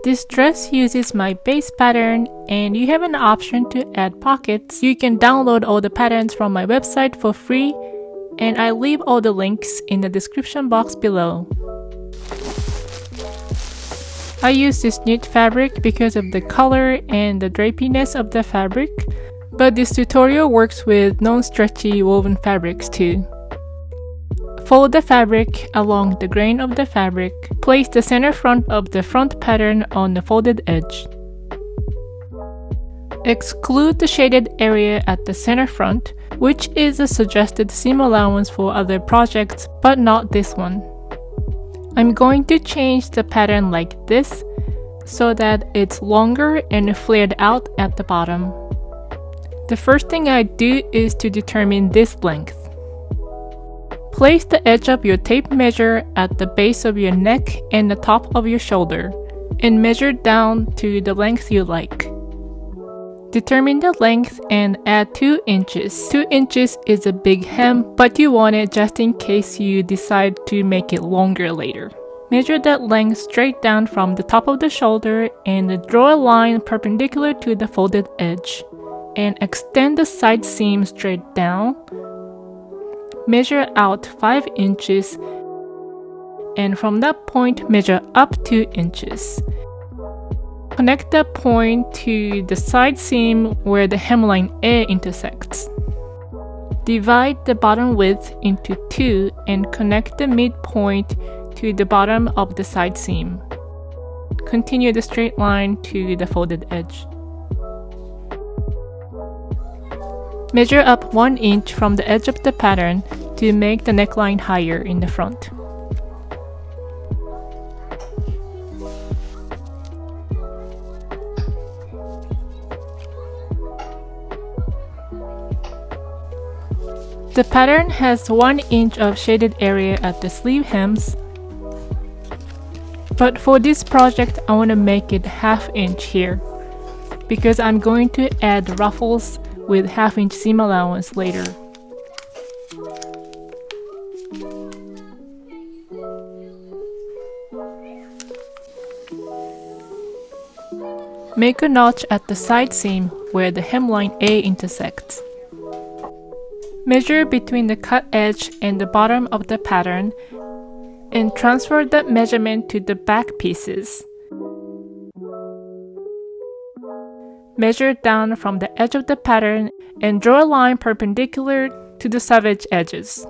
This dress uses my base pattern, and you have an option to add pockets. You can download all the patterns from my website for free, and I leave all the links in the description box below. I use this knit fabric because of the color and the drapiness of the fabric, but this tutorial works with non-stretchy woven fabrics too. Fold the fabric along the grain of the fabric. Place the center front of the front pattern on the folded edge. Exclude the shaded area at the center front, which is a suggested seam allowance for other projects, but not this one. I'm going to change the pattern like this so that it's longer and flared out at the bottom. The first thing I do is to determine this length. Place the edge of your tape measure at the base of your neck and the top of your shoulder, and measure down to the length you like. Determine the length and add 2 inches. 2 inches is a big hem, but you want it just in case you decide to make it longer later. Measure that length straight down from the top of the shoulder and draw a line perpendicular to the folded edge, and extend the side seam straight down. Measure out 5 inches, and from that point measure up 2 inches. Connect that point to the side seam where the hemline A intersects. Divide the bottom width into 2 and connect the midpoint to the bottom of the side seam. Continue the straight line to the folded edge. Measure up 1 inch from the edge of the pattern to make the neckline higher in the front. The pattern has 1 inch of shaded area at the sleeve hems, but for this project I want to make it ½ inch here because I'm going to add ruffles with ½ inch seam allowance later. Make a notch at the side seam where the hemline A intersects. Measure between the cut edge and the bottom of the pattern and transfer that measurement to the back pieces. Measure down from the edge of the pattern and draw a line perpendicular to the savage edges.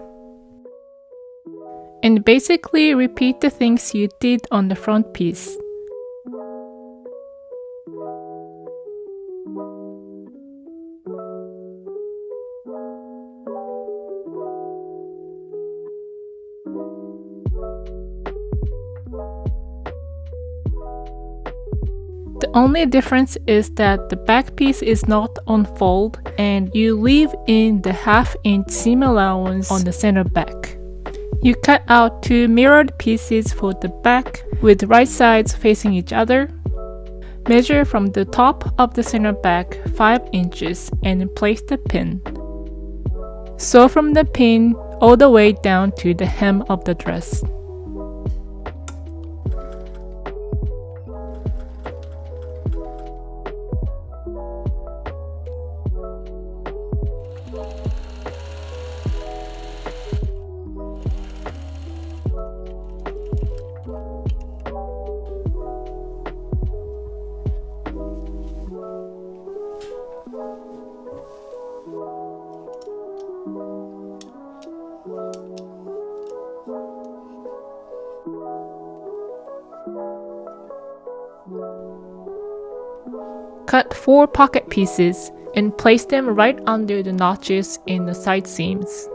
And basically repeat the things you did on the front piece. The only difference is that the back piece is not on fold and you leave in the ½ inch seam allowance on the center back. You cut out 2 mirrored pieces for the back with right sides facing each other. Measure from the top of the center back 5 inches and place the pin. Sew from the pin all the way down to the hem of the dress. Cut 4 pocket pieces and place them right under the notches in the side seams.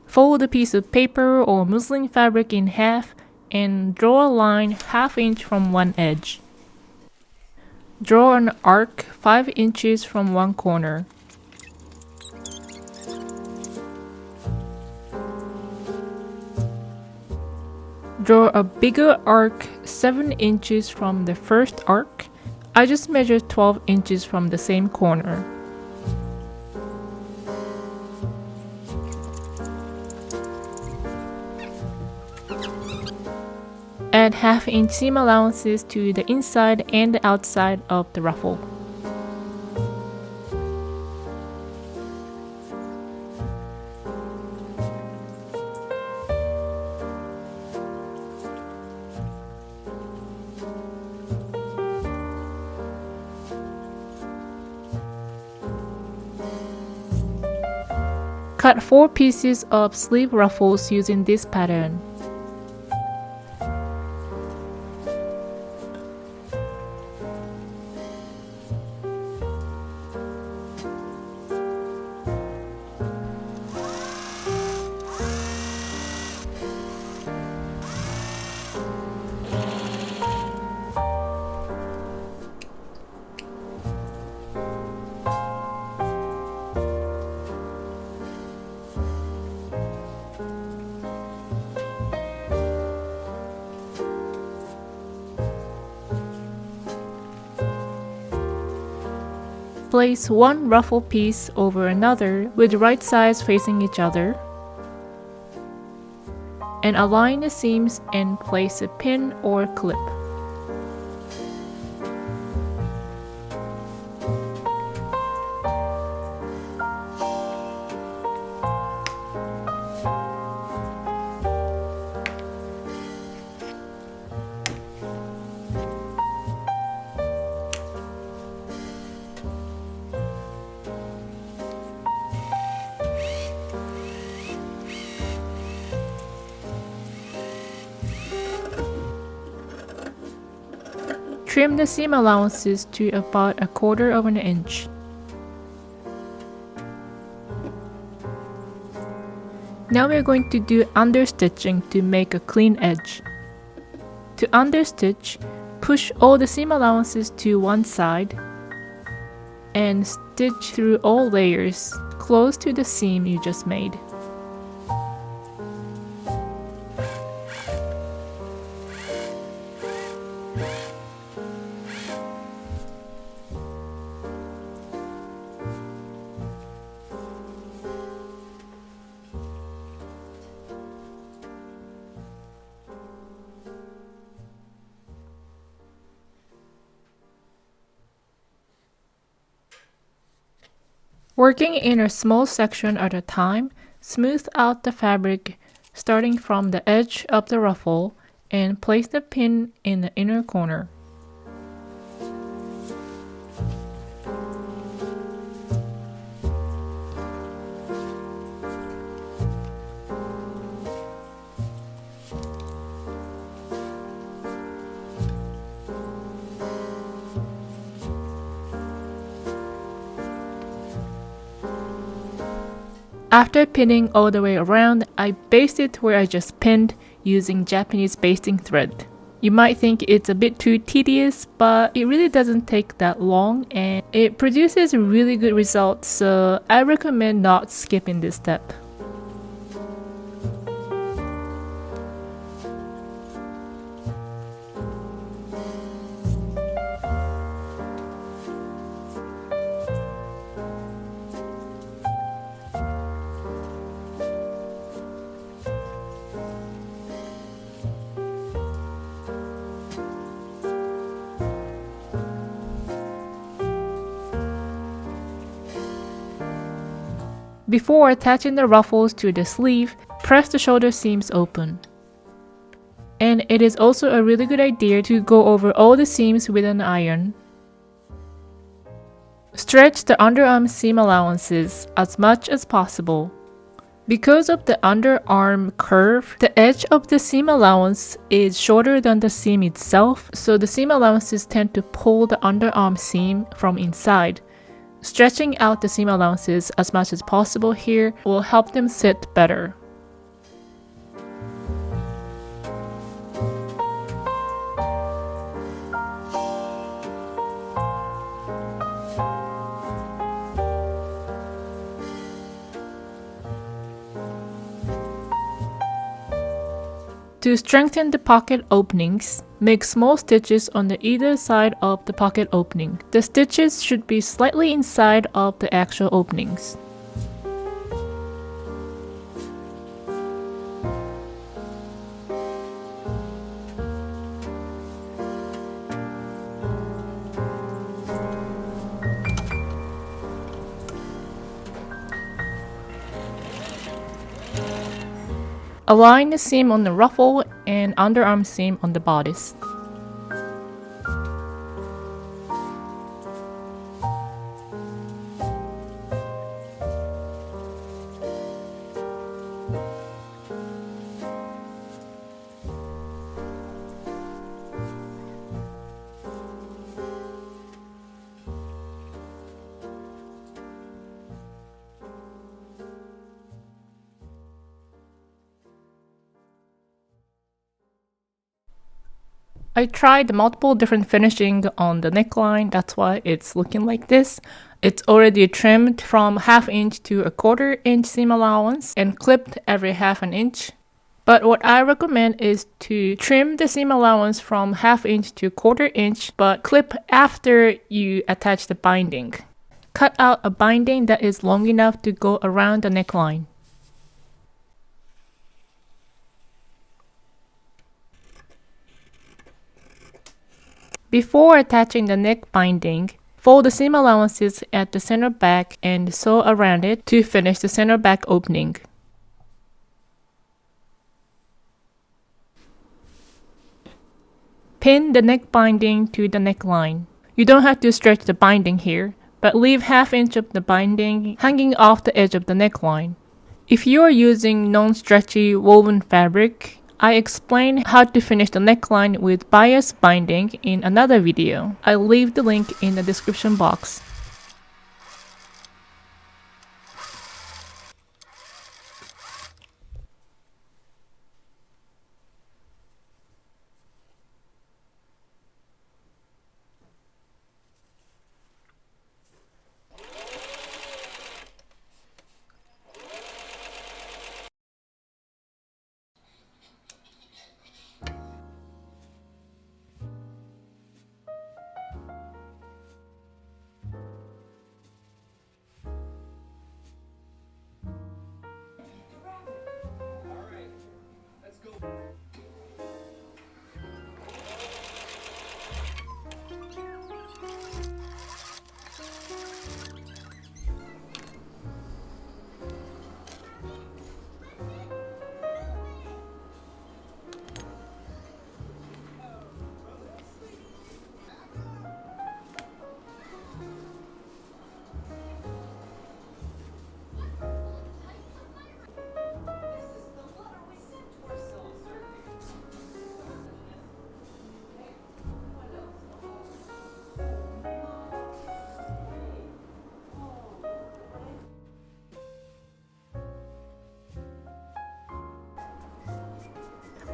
Fold a piece of paper or muslin fabric in half and draw a line 1/2 inch from one edge. Draw an arc 5 inches from one corner. Draw a bigger arc 7 inches from the first arc. I just measured 12 inches from the same corner. Add 1/2 inch seam allowances to the inside and the outside of the ruffle. Cut 4 pieces of sleeve ruffles using this pattern. Place one ruffle piece over another with right sides facing each other, and align the seams and place a pin or clip. Trim the seam allowances to about 1/4 of an inch. Now we're going to do understitching to make a clean edge. To understitch, push all the seam allowances to one side and stitch through all layers close to the seam you just made. Working in a small section at a time, smooth out the fabric starting from the edge of the ruffle and place the pin in the inner corner. After pinning all the way around, I basted where I just pinned using Japanese basting thread. You might think it's a bit too tedious, but it really doesn't take that long and it produces really good results, so I recommend not skipping this step. Before attaching the ruffles to the sleeve, press the shoulder seams open. And it is also a really good idea to go over all the seams with an iron. Stretch the underarm seam allowances as much as possible. Because of the underarm curve, the edge of the seam allowance is shorter than the seam itself, so the seam allowances tend to pull the underarm seam from inside. Stretching out the seam allowances as much as possible here will help them sit better. To strengthen the pocket openings, make small stitches on the either side of the pocket opening. The stitches should be slightly inside of the actual openings. Align the seam on the ruffle and underarm seam on the bodice. I tried multiple different finishing on the neckline, that's why it's looking like this. It's already trimmed from 1/2 inch to 1/4 inch seam allowance and clipped every 1/2 inch. But what I recommend is to trim the seam allowance from 1/2 inch to 1/4 inch, but clip after you attach the binding. Cut out a binding that is long enough to go around the neckline. Before attaching the neck binding, fold the seam allowances at the center back and sew around it to finish the center back opening. Pin the neck binding to the neckline. You don't have to stretch the binding here, but leave 1/2 inch of the binding hanging off the edge of the neckline. If you are using non-stretchy woven fabric, I explain how to finish the neckline with bias binding in another video. I'll leave the link in the description box.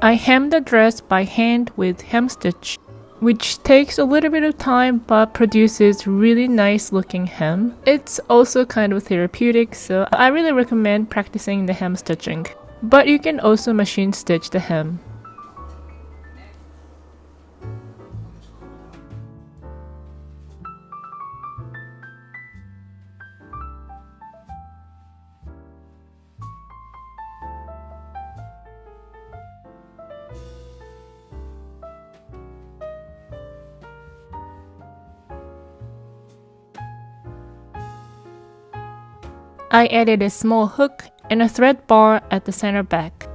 I hem the dress by hand with hem stitch, which takes a little bit of time but produces really nice looking hem. It's also kind of therapeutic, so I really recommend practicing the hem stitching. But you can also machine stitch the hem. I added a small hook and a thread bar at the center back.